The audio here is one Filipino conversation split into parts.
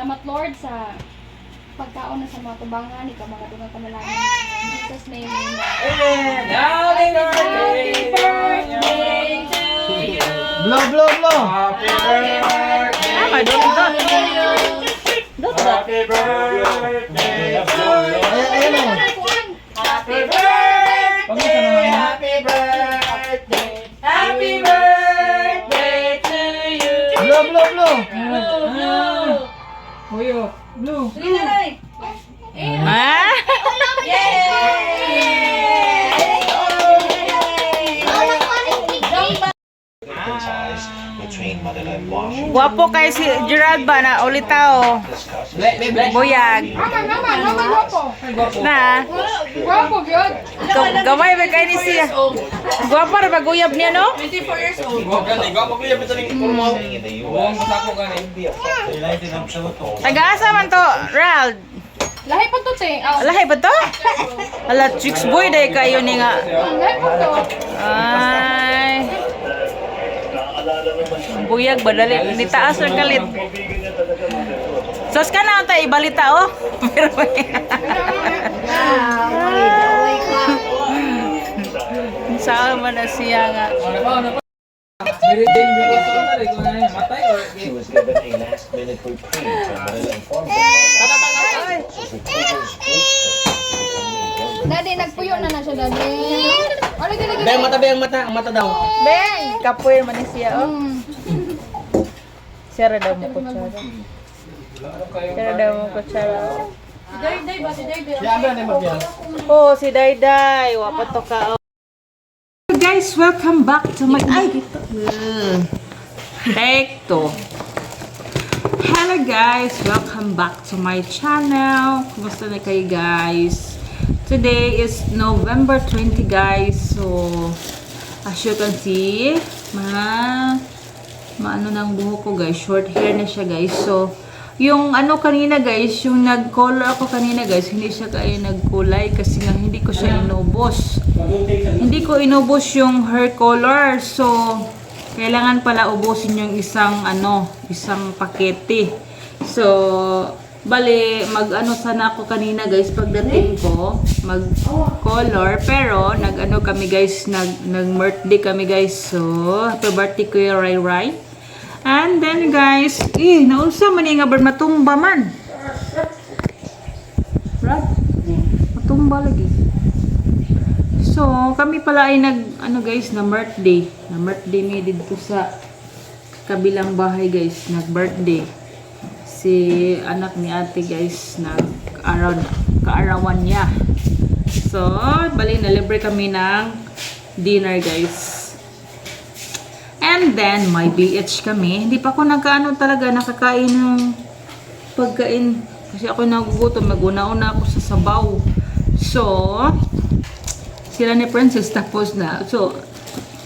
Salamat Lord sa pagkaon na sa mga tubangan, ikaw mga tungang panalangin. In Jesus' name, amen. Happy birthday to you. Blow, blow, blow. Happy birthday. Ay, doon. Happy birthday to you. Ayan o. Happy birthday. Happy birthday. Happy birthday to you. Blow, blow, blow. Huyo. Blue. Ah? Guwapo kay si Gerald ba na ulitaw. Buyag. Naman, guwapo. Na. Guwapo, yun. Gamay ba kay ni siya? Guwapo ra ba guyab niya no? 24 years old. Taga-asa man to, Gerald. Lahi pa to, te. Alahay ba to? Ala, chicks boy day kayo ni nga. Lahi pa to. Ay. Buyag ba dali ni taas ng kalit. Sos ka na tayo ibalita oh. Pero saan man na siya nga. She was given a last-minute reprieve when Manila informed her she was recovering school trips. Daddy, nagpuyo na siya, daddy. Ano gini-gini? Beng, mata, beng, mata. Ang mata daw. Beng, kapoy man ni siya oh. Sira daw mo kutsara. Sira daw mo kutsara. Day, ba si Day? Si Amber na magbiyan. Oh, si Dayday, wapat to ka. Oh. Guys, welcome back to my Take to. Hello guys, welcome back to my channel. Kumusta na kayo guys? Today is November 20 guys. So, as you can see, maano ng buhok ko guys, short hair na siya guys. So, yung ano kanina guys, yung nag-color ako kanina guys, hindi siya kaya nagkulay kasi nga hindi ko siya inubos. Hindi ko inubos yung hair color. So, kailangan pala ubusin yung isang pakete. So, bali, mag-ano sana ako kanina guys, pagdating ko, mag-color. Pero, nag-ano kami guys, nag-birthday kami guys. So, happy birthday Kuya Rai Rai. And then guys, naunsa man nga ba matumba man. Right? Matumba lagi. So, kami pala ay guys, na birthday mi dito sa kabilang bahay guys, nag-birthday. Si anak ni ate guys, kaarawan niya. So, bali na libre kami ng dinner guys. And then, may BH kami. Hindi pa ako nakakain ng pagkain. Kasi ako nagugutom. Mag-una-una ako sa sabaw. So, sila ni Princess tapos na. So,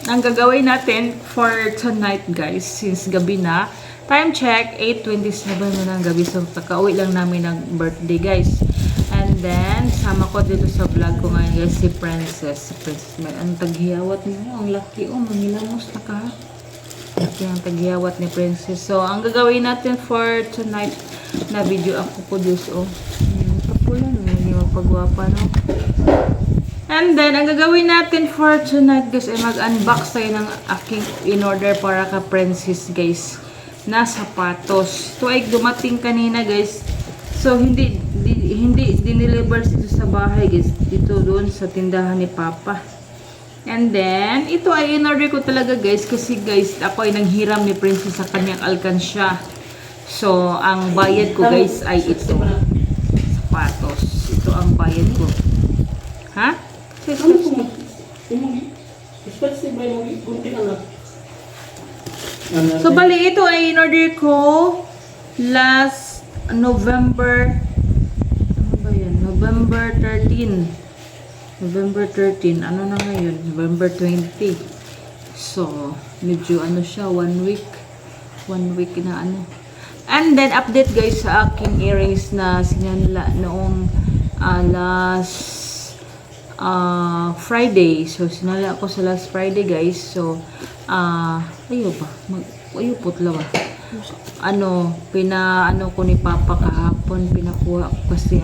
ang gagawin natin for tonight guys, since gabi na. Time check, 8:27 na ng gabi. So, kakauwi lang namin ng birthday guys. And then, sama ko dito sa vlog ko ngayon guys, si Princess. Si Princess, may ang taghiyawat niyo. Ang laki mangilamos na ka. Laki ang taghiyawat ni Princess. So, ang gagawin natin for tonight na video ako po dus kapulan naman yung pagwapa no. And then, ang gagawin natin for tonight guys ay mag-unbox tayo ng aking in-order para ka Princess guys na sapatos. Ito ay dumating kanina guys. So, hindi dineliver dito sa bahay guys. Dito doon sa tindahan ni Papa. And then, ito ay in-order ko talaga guys. Kasi guys, ako ay nanghiram ni Princess sa kanyang alkansya. So, ang bayad ko guys ay ito. Sapatos. Ito ang bayad ko. Ha? So, bali ito ay in-order ko last November. Ano ba yan? November 13. November 13. Ano na ngayon? November 20. So, medyo ano siya, 1 week. 1 week na ano. And then, update guys sa aking earrings na sinanla noong last Friday. So, sinala ako sa last Friday guys. So, ayaw ba? Ayaw putla ba? pinaano ko ni Papa kahapon, pinakuha ko kasi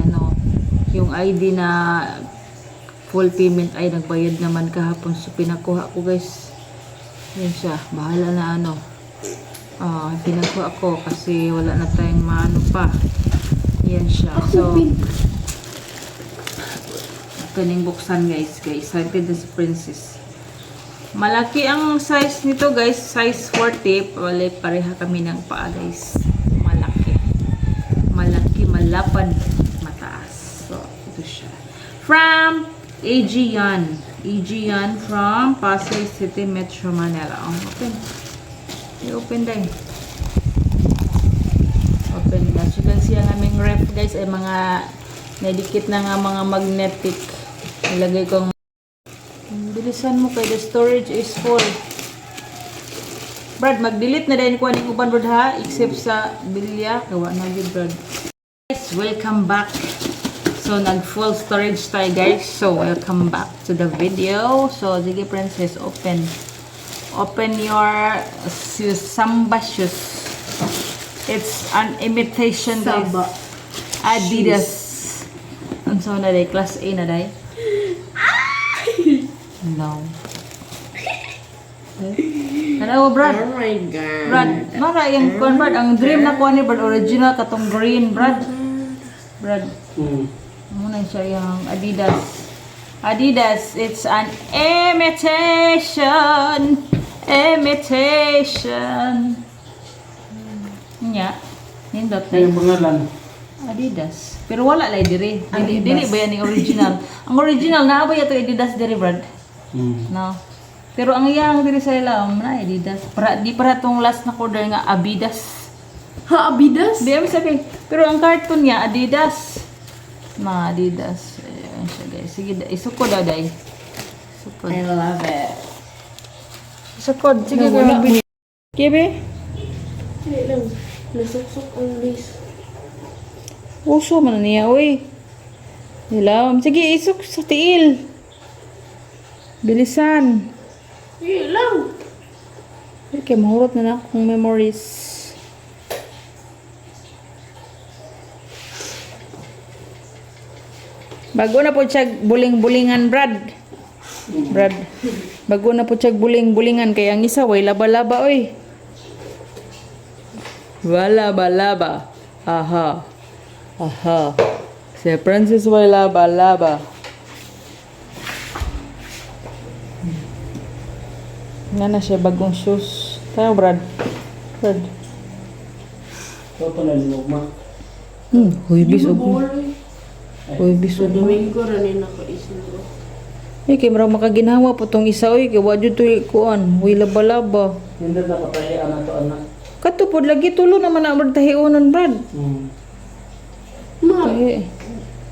yung ID na full payment ay nagbayad naman kahapon, so pinakuha ko guys. Yan siya, bahala na pinakuha ko kasi wala na tayong maano pa. Yan siya, so kaning buksan guys, excited na si Princess. Malaki ang size nito guys, size 40. Pareha kami ng paa guys. Malaki, malapad, mataas. So, ito siya. From Aegean from Pasay City, Metro Manila. Open. I-open din. Open. As you can see, ang aming ref guys ay mga nadikit na nga mga magnetic. Ilagay kong bilisan mo kay the storage is full. Brad, mag-delete na din ko aning uban Brad ha, except sa bilya kawa na gyud Brad. Guys, welcome back. So nag full storage tayo guys. So welcome back to the video. So sige Princess, open your Samba shoes. It's an imitation guys. Adidas. Unsa na day? Class A na day? No. Hello, Brad. Oh my God. Brad, mara yung kuan Brad, ang dream na kuan ni Brad, original katong green, Brad. Brad. Muna siya yung Adidas. Adidas, it's an imitation. Nya. Nindot na Yung pangalan. Adidas. Pero wala lay diri. Dili ba yan yung original? Ang original na ba yato Adidas diri, Brad? No. Pero ang iyang diri sa ilam na Adidas. Di para tong last na order nga Abidas. Ha, Abidas? Di mo sabi. Pero ang cartoon niya Adidas. Adidas. Ayan siya guys. Sige, isuko daw day. Sukod. I love it. Sukod. Sige, wala. Kibe? Hindi lang. Nasuksok ang base. Uso man niya, uy. Hilaw. Sige, isok sa tiil. Bilisan. Hindi lang. Okay, mahurot na akong memories. Bago na po siya buling-bulingan, Brad. Bago na po siya buling-bulingan. Kaya ang isa, way laba-laba, oy. Laba-laba. Aha. Si Princess way laba-laba. Nga na siya bagong shoes. Tayo, Brad. Ito na luma. Huy, bisog. Huy, bisog. Domingo rin nakaisip ko. Kay marang makaginawa po tong isa, oy. Kaya wadyo to ikuan. Huy, laba-laba. Hindi na patayaan na to anak. Katupod lagi tulo naman na magtahiunon, Brad. Ma, Tahi.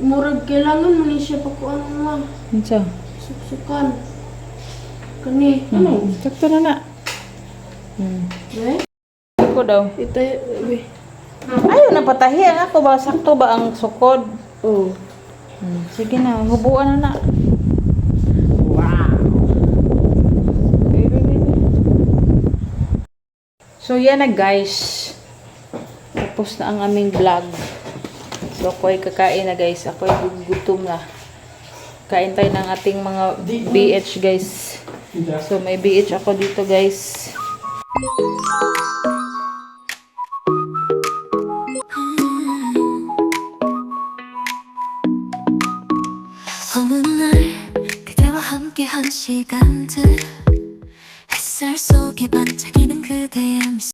murag kailangan mo ni siya pa kung ano ma. Unsa? Suksukan. Kani. Ano? Sakto na. Eh? Ako daw. Ito, be. Ayaw na patahi. Ang ako ba? Sakto ba ang sukod? Oh. Sige na. Hubuan na. Wow. So yan na guys. Tapos na ang aming vlog. So ako ay kakain na guys. Ako ay gutom na. Kain tayo ng ating mga BH guys. So may BH ako dito guys. 어느 날 그대와 함께한 시간들 햇살 속에 반짝이는 그대의 미소